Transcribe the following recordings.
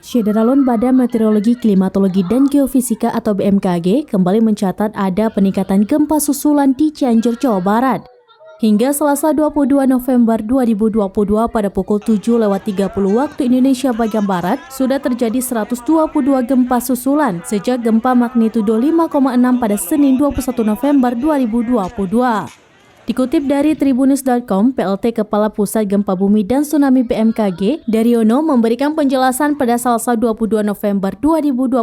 Syederalun Badan Meteorologi, Klimatologi, dan Geofisika atau BMKG kembali mencatat ada peningkatan gempa susulan di Cianjur, Jawa Barat. Hingga Selasa 22 November 2022 pada pukul 7.30 waktu Indonesia bagian Barat, sudah terjadi 122 gempa susulan sejak gempa magnitudo 5,6 pada Senin 21 November 2022. Dikutip dari Tribunnews.com, PLT Kepala Pusat Gempa Bumi dan Tsunami BMKG, Daryono memberikan penjelasan pada Selasa 22 November 2022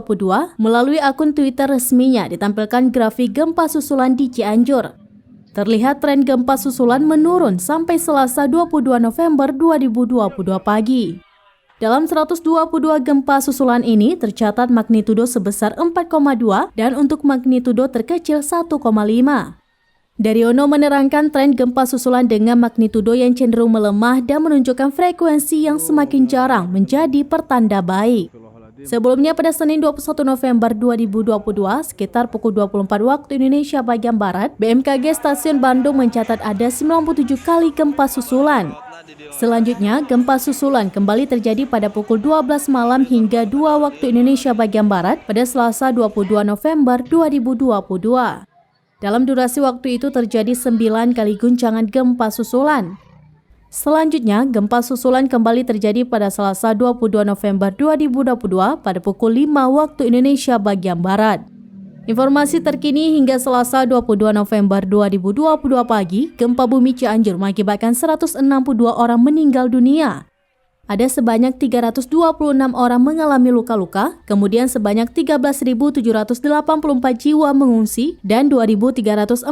melalui akun Twitter resminya ditampilkan grafik gempa susulan di Cianjur. Terlihat tren gempa susulan menurun sampai Selasa 22 November 2022 pagi. Dalam 122 gempa susulan ini tercatat magnitudo sebesar 4,2 dan untuk magnitudo terkecil 1,5. Daryono menerangkan tren gempa susulan dengan magnitudo yang cenderung melemah dan menunjukkan frekuensi yang semakin jarang menjadi pertanda baik. Sebelumnya pada Senin 21 November 2022, sekitar pukul 24 waktu Indonesia bagian Barat, BMKG Stasiun Bandung mencatat ada 97 kali gempa susulan. Selanjutnya, gempa susulan kembali terjadi pada pukul 12 malam hingga 2 waktu Indonesia bagian Barat pada Selasa 22 November 2022. Dalam durasi waktu itu terjadi 9 kali guncangan gempa susulan. Selanjutnya, gempa susulan kembali terjadi pada Selasa 22 November 2022 pada pukul 5 waktu Indonesia bagian Barat. Informasi terkini hingga Selasa 22 November 2022 pagi, gempa bumi Cianjur mengakibatkan 162 orang meninggal dunia. Ada sebanyak 326 orang mengalami luka-luka, kemudian sebanyak 13.784 jiwa mengungsi, dan 2.345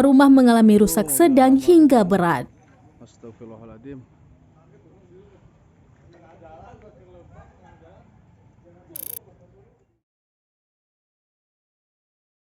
rumah mengalami rusak sedang hingga berat. Astagfirullahaladzim.